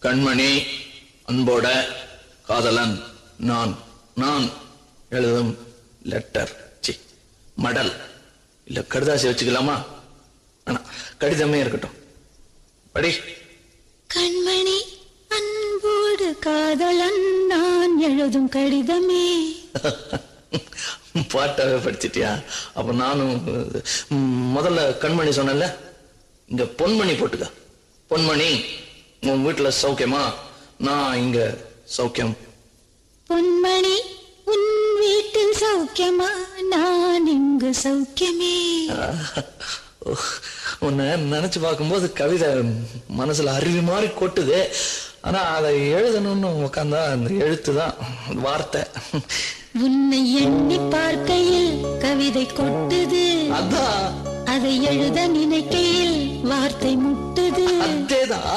கண்மணி அன்போட காதலன் நான் நான் எழுதும் லெட்டர் மடல் இல்ல கடுதாசி வச்சுக்கலாமா? ஆனா கடிதமே இருக்கட்டும். படி. கண்மணி அன்போடு காதலன் நான் எழுதும் கடிதமே. பாட்டாவே படிச்சிட்டியா? அப்ப நானும் முதல்ல கண்மணி சொன்னல, இங்க பொன்மணி போட்டுக்க. பொன்மணி, உன் வீட்டுல சௌக்கியமா? நான் இங்க சௌக்கியம். பொன்மணி, உன் வீட்டில் சௌக்கியமா? நான் இங்கு சௌக்கியமே. உன்னை நினைச்சு பார்க்கும்போது கவிதை மனசுல அருவி மாதிரி கொட்டுது. ஆனா அதை எழுதணும்னு உட்காந்தா அந்த எழுத்துதான் வார்த்தை. உன்னை எண்ணி பார்க்கையில் கவிதை கொட்டுது, அதான் அதை எழுத நினைக்கையில் வார்த்தை முட்டுது. அதேதான்